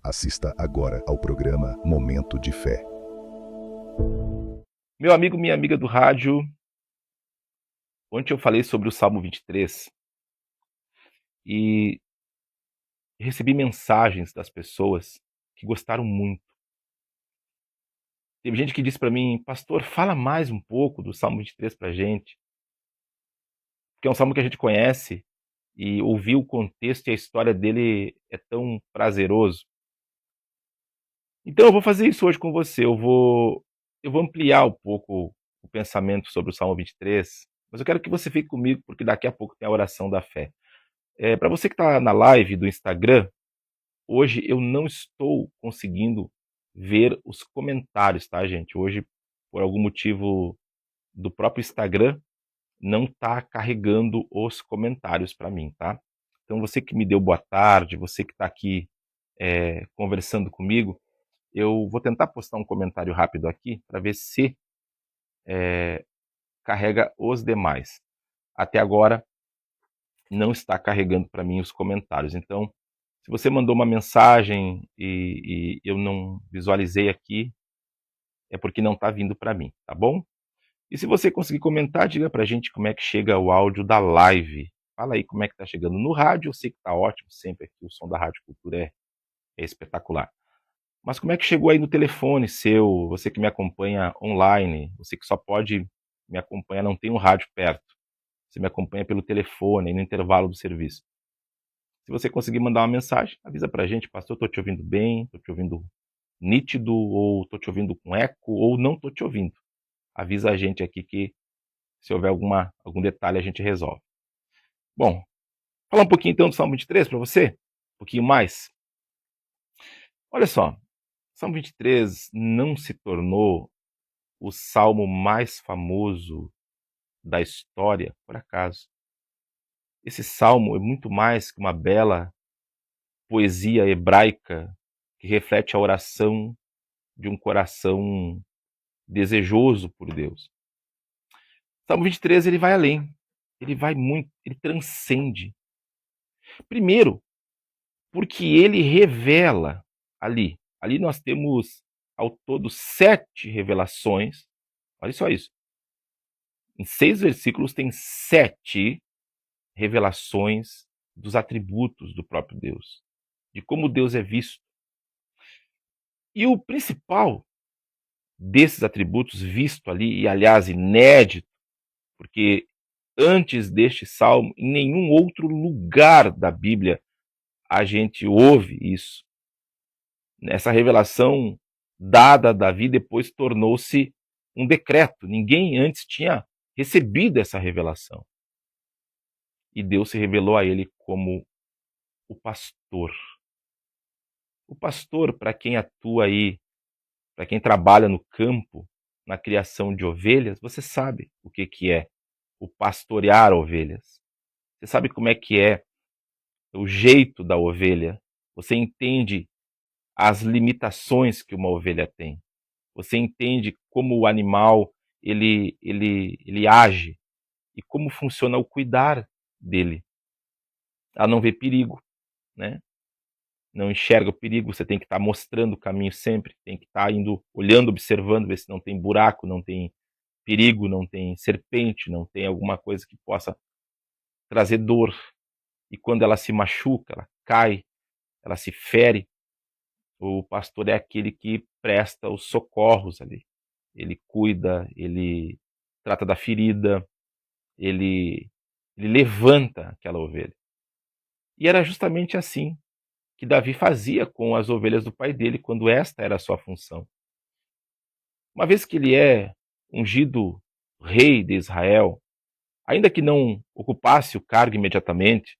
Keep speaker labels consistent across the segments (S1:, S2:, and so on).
S1: Assista agora ao programa Momento de Fé.
S2: Meu amigo, minha amiga do rádio, ontem eu falei sobre o Salmo 23 e recebi mensagens das pessoas que gostaram muito. Teve gente que disse para mim: pastor, fala mais um pouco do Salmo 23 pra gente, porque é um salmo que a gente conhece e ouvir o contexto e a história dele é tão prazeroso. Então eu vou fazer isso hoje com você. Eu vou ampliar um pouco o pensamento sobre o Salmo 23, mas eu quero que você fique comigo, porque daqui a pouco tem a oração da fé. Para você que está na live do Instagram, hoje eu não estou conseguindo ver os comentários, tá, gente? Hoje, por algum motivo do próprio Instagram, não está carregando os comentários para mim, tá? Então, você que me deu boa tarde, você que está aqui conversando comigo, eu vou tentar postar um comentário rápido aqui para ver se carrega os demais. Até agora, não está carregando para mim os comentários. Então, se você mandou uma mensagem e eu não visualizei aqui, é porque não está vindo para mim, tá bom? E se você conseguir comentar, diga para a gente como é que chega o áudio da live. Fala aí como é que está chegando no rádio. Eu sei que está ótimo sempre aqui, o som da Rádio Cultura é espetacular. Mas como é que chegou aí no telefone seu, você que me acompanha online, você que só pode me acompanhar, não tem um rádio perto, você me acompanha pelo telefone, aí no intervalo do serviço. Se você conseguir mandar uma mensagem, avisa pra gente: pastor, estou te ouvindo bem, estou te ouvindo nítido, ou estou te ouvindo com eco, ou não estou te ouvindo. Avisa a gente aqui que se houver algum detalhe a gente resolve. Bom, falar um pouquinho então do Salmo 23 para você, um pouquinho mais. Olha só, Salmo 23 não se tornou o salmo mais famoso da história por acaso. Esse salmo é muito mais que uma bela poesia hebraica que reflete a oração de um coração desejoso por Deus. Salmo 23, ele vai além, ele vai muito, ele transcende. Primeiro, porque ele revela ali nós temos ao todo 7 revelações, olha só isso, em 6 versículos tem 7 revelações dos atributos do próprio Deus, de como Deus é visto. E o principal desses atributos visto ali, e aliás inédito, porque antes deste salmo, em nenhum outro lugar da Bíblia a gente ouve isso. Essa revelação dada a Davi depois tornou-se um decreto. Ninguém antes tinha recebido essa revelação. E Deus se revelou a ele como o pastor. O pastor, para quem atua aí, para quem trabalha no campo, na criação de ovelhas, você sabe o que é o pastorear ovelhas. Você sabe como é que é o jeito da ovelha. Você entende as limitações que uma ovelha tem. Você entende como o animal ele age e como funciona o cuidar dele. Ela não vê perigo, né? Não enxerga o perigo, você tem que estar mostrando o caminho sempre, tem que estar indo, olhando, observando, ver se não tem buraco, não tem perigo, não tem serpente, não tem alguma coisa que possa trazer dor. E quando ela se machuca, ela cai, ela se fere, o pastor é aquele que presta os socorros ali. Ele cuida, ele trata da ferida, ele levanta aquela ovelha. E era justamente assim que Davi fazia com as ovelhas do pai dele, quando esta era a sua função. Uma vez que ele é ungido rei de Israel, ainda que não ocupasse o cargo imediatamente,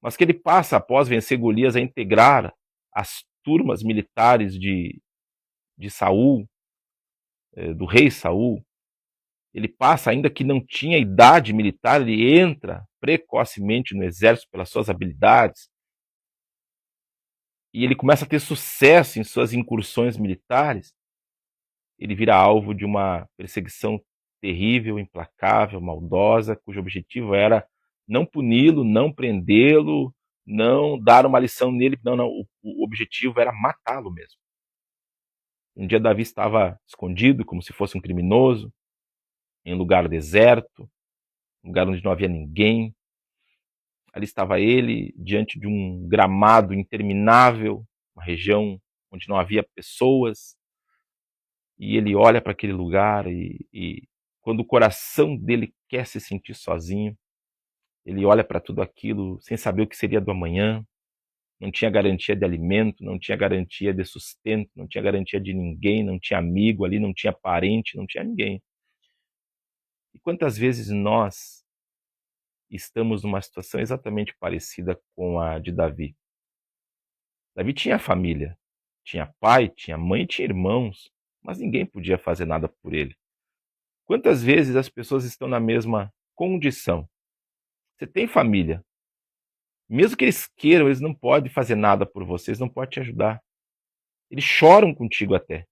S2: mas que ele passa, após vencer Golias, a integrar as turmas militares de Saul, do rei Saul. Ele passa, ainda que não tinha idade militar, ele entra precocemente no exército pelas suas habilidades, e ele começa a ter sucesso em suas incursões militares. Ele vira alvo de uma perseguição terrível, implacável, maldosa, cujo objetivo era não puni-lo, não prendê-lo, não dar uma lição nele, não, o objetivo era matá-lo mesmo. Um dia Davi estava escondido, como se fosse um criminoso, em um lugar deserto, um lugar onde não havia ninguém. Ali estava ele, diante de um gramado interminável, uma região onde não havia pessoas, e ele olha para aquele lugar e quando o coração dele quer se sentir sozinho, ele olha para tudo aquilo sem saber o que seria do amanhã, não tinha garantia de alimento, não tinha garantia de sustento, não tinha garantia de ninguém, não tinha amigo ali, não tinha parente, não tinha ninguém. E quantas vezes nós estamos numa situação exatamente parecida com a de Davi? Davi tinha família, tinha pai, tinha mãe, tinha irmãos, mas ninguém podia fazer nada por ele. Quantas vezes as pessoas estão na mesma condição? Você tem família, mesmo que eles queiram, eles não podem fazer nada por você, eles não podem te ajudar. Eles choram contigo até,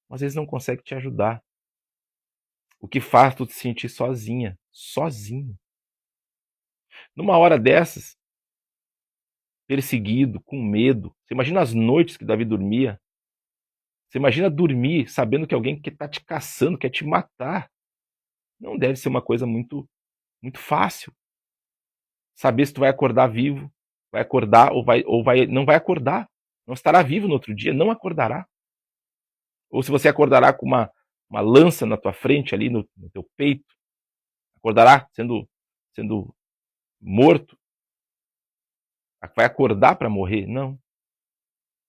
S2: mas eles não conseguem te ajudar. O que faz tu te sentir sozinha, sozinho. Numa hora dessas, perseguido, com medo. Você imagina as noites que Davi dormia. Você imagina dormir sabendo que alguém que está te caçando, quer te matar. Não deve ser uma coisa muito, muito fácil. Saber se tu vai acordar vivo, vai acordar não vai acordar. Não estará vivo no outro dia, não acordará. Ou se você acordará com uma lança na tua frente, ali no teu peito, acordará sendo morto. Vai acordar para morrer? Não.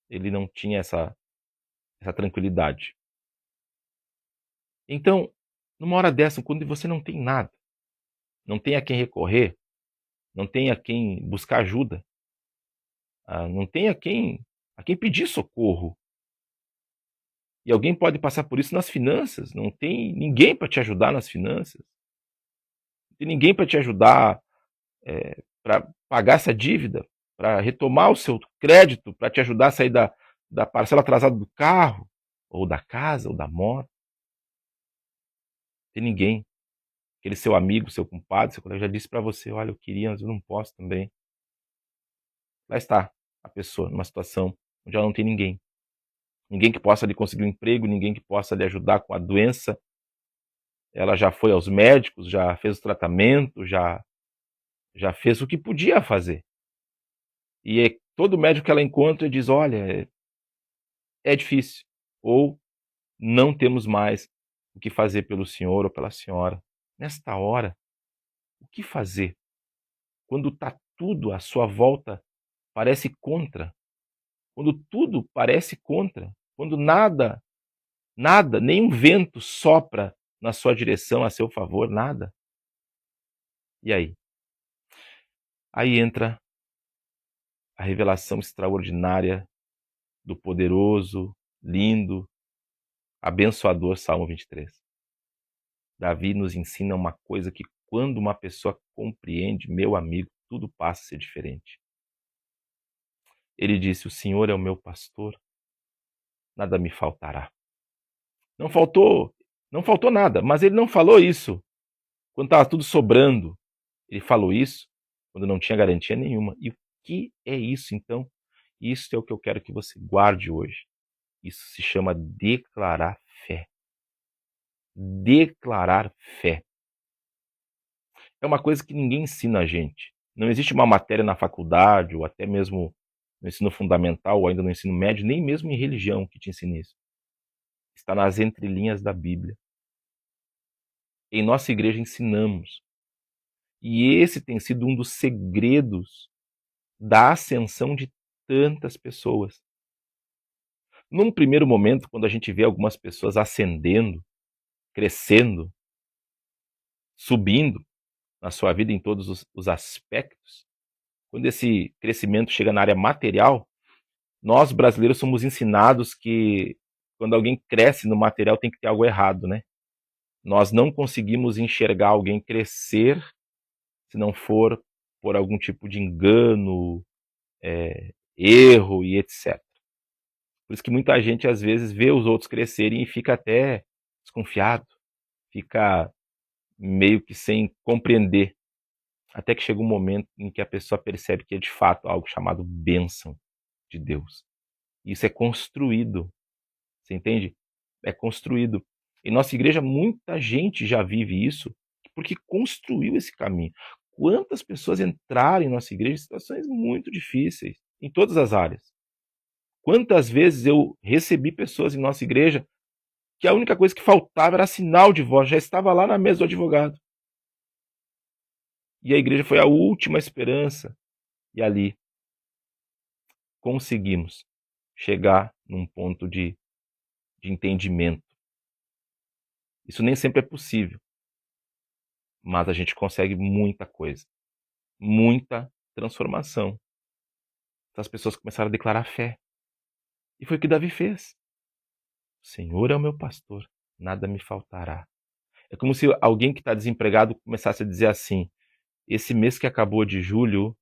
S2: Ele não tinha essa tranquilidade. Então, numa hora dessa, quando você não tem nada, não tem a quem recorrer, não tem a quem buscar ajuda, não tem a quem pedir socorro. E alguém pode passar por isso nas finanças, não tem ninguém para te ajudar nas finanças. Não tem ninguém para te ajudar para pagar essa dívida, para retomar o seu crédito, para te ajudar a sair da parcela atrasada do carro, ou da casa, ou da moto. Não tem ninguém. Aquele seu amigo, seu compadre, seu colega já disse para você, olha, eu queria, mas eu não posso também. Lá está a pessoa, numa situação onde ela não tem ninguém. Ninguém que possa lhe conseguir um emprego, ninguém que possa lhe ajudar com a doença. Ela já foi aos médicos, já fez o tratamento, já fez o que podia fazer. E todo médico que ela encontra diz, olha, é difícil. Ou não temos mais o que fazer pelo senhor ou pela senhora. Nesta hora, o que fazer? Quando está tudo à sua volta parece contra. Quando tudo parece contra. Quando nada, nenhum vento sopra na sua direção a seu favor, nada. E aí? Aí entra a revelação extraordinária do poderoso, lindo, abençoador Salmo 23. Davi nos ensina uma coisa que quando uma pessoa compreende, meu amigo, tudo passa a ser diferente. Ele disse, o Senhor é o meu pastor, nada me faltará. Não faltou nada, mas ele não falou isso quando estava tudo sobrando. Ele falou isso quando não tinha garantia nenhuma. E o que é isso, então? Isso é o que eu quero que você guarde hoje. Isso se chama declarar fé. Declarar fé. É uma coisa que ninguém ensina a gente. Não existe uma matéria na faculdade, ou até mesmo no ensino fundamental, ou ainda no ensino médio, nem mesmo em religião que te ensine isso. Está nas entrelinhas da Bíblia. Em nossa igreja ensinamos. E esse tem sido um dos segredos da ascensão de tantas pessoas. Num primeiro momento, quando a gente vê algumas pessoas ascendendo, crescendo, subindo na sua vida em todos os aspectos, quando esse crescimento chega na área material, nós brasileiros somos ensinados que quando alguém cresce no material tem que ter algo errado, né? Nós não conseguimos enxergar alguém crescer se não for por algum tipo de engano, erro e etc. Por isso que muita gente às vezes vê os outros crescerem e fica até desconfiado, fica meio que sem compreender até que chega um momento em que a pessoa percebe que é de fato algo chamado bênção de Deus. Isso é construído, você entende? É construído. Em nossa igreja, muita gente já vive isso porque construiu esse caminho. Quantas pessoas entraram em nossa igreja em situações muito difíceis, em todas as áreas. Quantas vezes eu recebi pessoas em nossa igreja que a única coisa que faltava era sinal de voz, já estava lá na mesa do advogado. E a igreja foi a última esperança. E ali conseguimos chegar num ponto de entendimento. Isso nem sempre é possível, mas a gente consegue muita coisa, muita transformação. Então as pessoas começaram a declarar fé. E foi o que Davi fez. O Senhor é o meu pastor, nada me faltará. É como se alguém que está desempregado começasse a dizer assim: esse mês que acabou de julho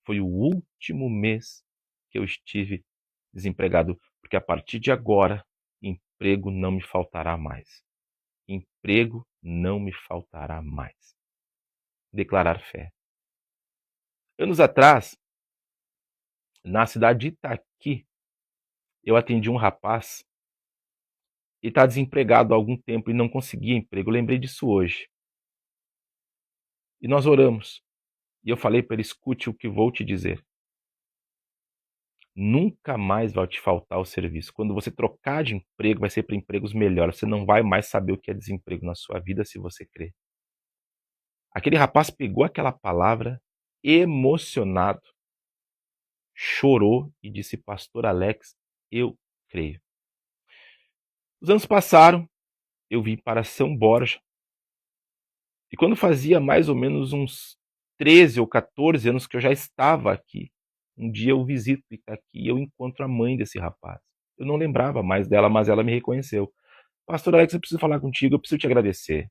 S2: foi o último mês que eu estive desempregado, porque a partir de agora, emprego não me faltará mais. Emprego não me faltará mais. Declarar fé. Anos atrás, na cidade de Itaqui, eu atendi um rapaz e está desempregado há algum tempo e não conseguia emprego. Eu lembrei disso hoje. E nós oramos. E eu falei para ele: escute o que vou te dizer. Nunca mais vai te faltar o serviço. Quando você trocar de emprego, vai ser para empregos melhores. Você não vai mais saber o que é desemprego na sua vida se você crer. Aquele rapaz pegou aquela palavra emocionado, chorou e disse: pastor Alex, eu creio. Os anos passaram, eu vim para São Borja. E quando fazia mais ou menos uns 13 ou 14 anos que eu já estava aqui, um dia eu visito Itaqui e eu encontro a mãe desse rapaz. Eu não lembrava mais dela, mas ela me reconheceu. Pastor Alex, eu preciso falar contigo, eu preciso te agradecer.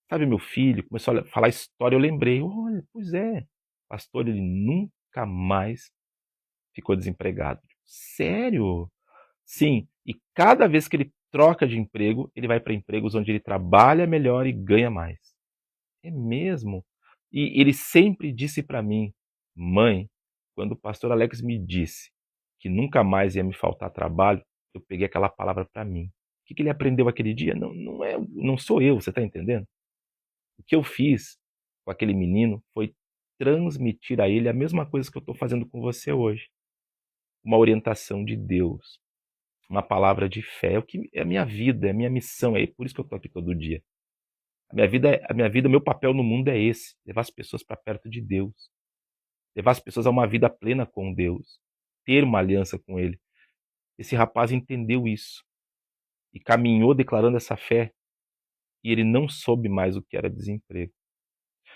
S2: Sabe, meu filho começou a falar história, eu lembrei. Olha, pois é, pastor, ele nunca mais ficou desempregado. Sério? Sim, e cada vez que ele troca de emprego, ele vai para empregos onde ele trabalha melhor e ganha mais. É mesmo? E ele sempre disse para mim: mãe, quando o pastor Alex me disse que nunca mais ia me faltar trabalho, eu peguei aquela palavra para mim. O que ele aprendeu aquele dia? Não sou eu, você está entendendo? O que eu fiz com aquele menino foi transmitir a ele a mesma coisa que eu estou fazendo com você hoje. Uma orientação de Deus, uma palavra de fé. É o que é a minha vida, é a minha missão, é por isso que eu estou aqui todo dia. A minha vida, o meu papel no mundo é esse: levar as pessoas para perto de Deus, levar as pessoas a uma vida plena com Deus, ter uma aliança com Ele. Esse rapaz entendeu isso e caminhou declarando essa fé, e ele não soube mais o que era desemprego.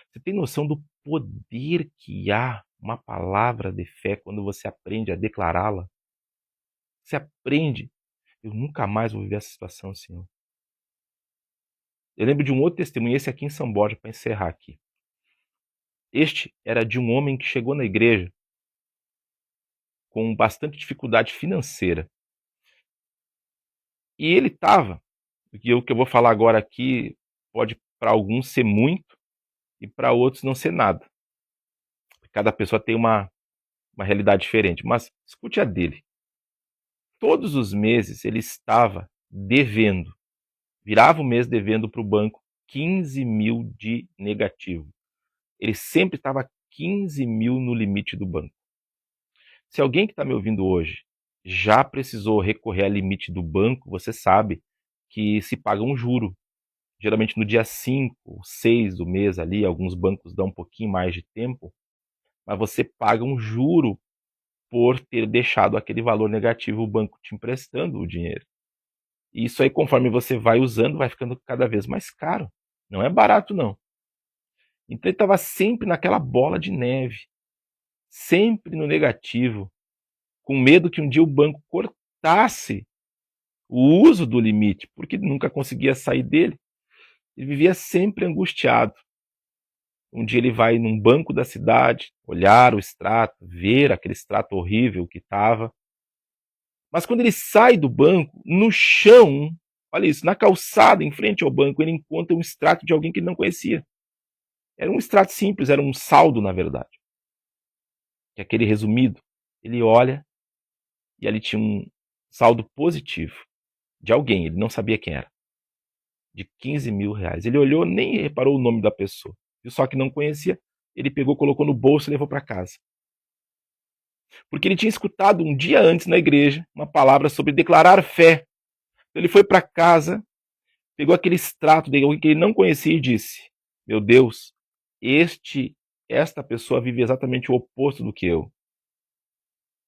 S2: Você tem noção do poder que há uma palavra de fé quando você aprende a declará-la? Você aprende: eu nunca mais vou viver essa situação, Senhor. Eu lembro de um outro testemunho, esse aqui em São Borja, para encerrar aqui. Este era de um homem que chegou na igreja com bastante dificuldade financeira. E ele estava, e o que eu vou falar agora aqui pode para alguns ser muito e para outros não ser nada. Cada pessoa tem uma realidade diferente, mas escute a dele. Todos os meses ele estava devendo, virava o mês devendo para o banco 15 mil de negativo. Ele sempre estava 15 mil no limite do banco. Se alguém que está me ouvindo hoje já precisou recorrer ao limite do banco, você sabe que se paga um juro. Geralmente no dia 5, 6 do mês ali, alguns bancos dão um pouquinho mais de tempo, mas você paga um juro por ter deixado aquele valor negativo, o banco te emprestando o dinheiro. E isso aí, conforme você vai usando, vai ficando cada vez mais caro. Não é barato, não. Então ele estava sempre naquela bola de neve, sempre no negativo, com medo que um dia o banco cortasse o uso do limite, porque nunca conseguia sair dele. Ele vivia sempre angustiado. Um dia ele vai num banco da cidade, olhar o extrato, ver aquele extrato horrível que estava. Mas quando ele sai do banco, no chão, olha isso, na calçada em frente ao banco, ele encontra um extrato de alguém que ele não conhecia. Era um extrato simples, era um saldo, na verdade. Que é aquele resumido. Ele olha e ali tinha um saldo positivo de alguém, ele não sabia quem era, de R$ 15.000. Ele olhou, nem reparou o nome da pessoa. Viu só que não conhecia, ele pegou, colocou no bolso e levou para casa. Porque ele tinha escutado um dia antes na igreja uma palavra sobre declarar fé. Então ele foi para casa, pegou aquele extrato de alguém que ele não conhecia e disse: meu Deus, esta pessoa vive exatamente o oposto do que eu.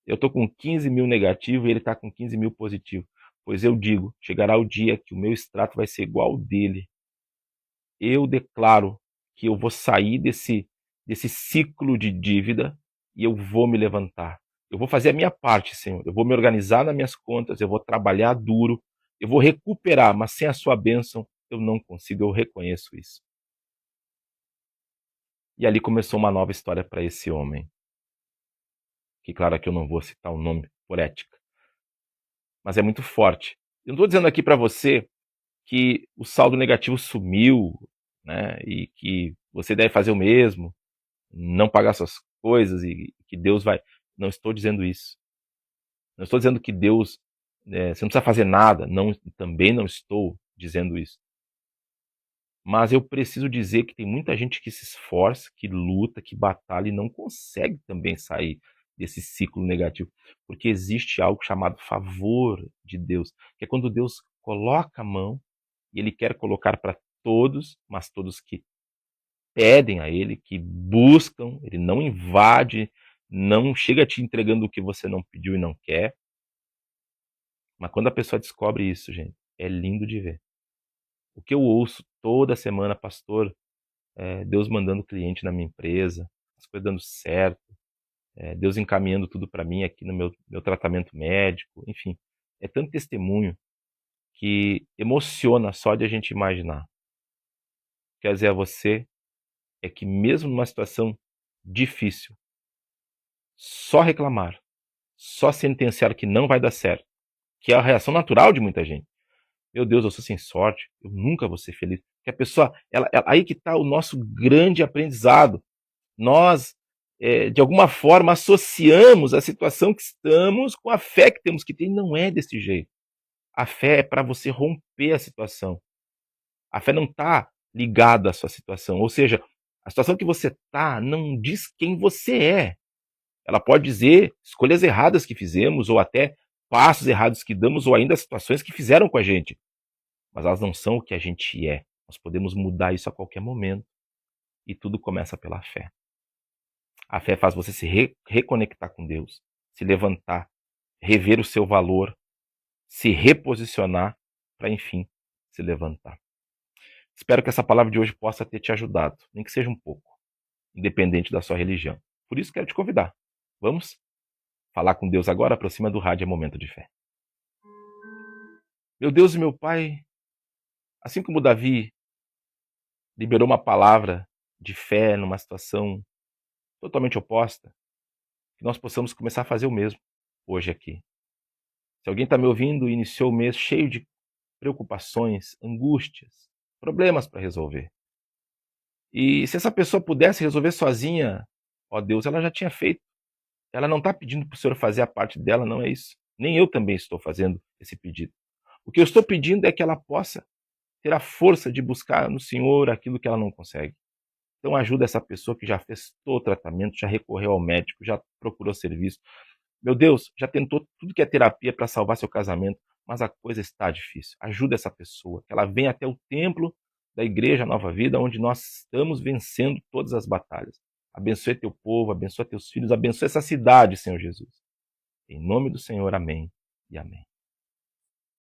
S2: Eu estou com 15.000 negativo e ele está com 15.000 positivo. Pois eu digo, chegará o dia que o meu extrato vai ser igual ao dele. Eu declaro que eu vou sair desse ciclo de dívida e eu vou me levantar. Eu vou fazer a minha parte, Senhor. Eu vou me organizar nas minhas contas, eu vou trabalhar duro, eu vou recuperar, mas sem a sua bênção eu não consigo, eu reconheço isso. E ali começou uma nova história para esse homem. Que claro que eu não vou citar o nome por ética, mas é muito forte. Eu não estou dizendo aqui para você que o saldo negativo sumiu, né, e que você deve fazer o mesmo, não pagar suas coisas e que Deus vai... Não estou dizendo isso. Não estou dizendo que Deus... você não precisa fazer nada. Não, também não estou dizendo isso. Mas eu preciso dizer que tem muita gente que se esforça, que luta, que batalha e não consegue também sair desse ciclo negativo. Porque existe algo chamado favor de Deus, que é quando Deus coloca a mão e Ele quer colocar para todos, mas todos que pedem a Ele, que buscam, Ele não invade, não chega te entregando o que você não pediu e não quer. Mas quando a pessoa descobre isso, gente, é lindo de ver. O que eu ouço toda semana, pastor, Deus mandando cliente na minha empresa, as coisas dando certo, Deus encaminhando tudo para mim aqui no meu tratamento médico, enfim. É tanto testemunho que emociona só de a gente imaginar. Quer dizer a você é que mesmo numa situação difícil, só reclamar, só sentenciar que não vai dar certo, que é a reação natural de muita gente. Meu Deus, eu sou sem sorte, eu nunca vou ser feliz. Que a pessoa, aí que está o nosso grande aprendizado. Nós, de alguma forma, associamos a situação que estamos com a fé que temos que ter, e não é desse jeito. A fé é para você romper a situação. A fé não está ligada à sua situação, ou seja, a situação que você está não diz quem você é. Ela pode dizer escolhas erradas que fizemos, ou até passos errados que damos, ou ainda situações que fizeram com a gente. Mas elas não são o que a gente é. Nós podemos mudar isso a qualquer momento. E tudo começa pela fé. A fé faz você se reconectar com Deus, se levantar, rever o seu valor, se reposicionar para, enfim, se levantar. Espero que essa palavra de hoje possa ter te ajudado, nem que seja um pouco, independente da sua religião. Por isso quero te convidar. Vamos falar com Deus agora? Aproxima do rádio, é momento de fé. Meu Deus e meu Pai, assim como Davi liberou uma palavra de fé numa situação totalmente oposta, que nós possamos começar a fazer o mesmo hoje aqui. Se alguém está me ouvindo e iniciou o mês cheio de preocupações, angústias, problemas para resolver, e se essa pessoa pudesse resolver sozinha, ó Deus, ela já tinha feito. Ela não está pedindo para o Senhor fazer a parte dela, não é isso. Nem eu também estou fazendo esse pedido. O que eu estou pedindo é que ela possa ter a força de buscar no Senhor aquilo que ela não consegue. Então ajuda essa pessoa que já fez todo o tratamento, já recorreu ao médico, já procurou serviço. Meu Deus, já tentou tudo que é terapia para salvar seu casamento, mas a coisa está difícil. Ajuda essa pessoa, que ela venha até o templo da Igreja Nova Vida, onde nós estamos vencendo todas as batalhas. Abençoe teu povo, abençoe teus filhos, abençoe essa cidade, Senhor Jesus. Em nome do Senhor, amém e amém.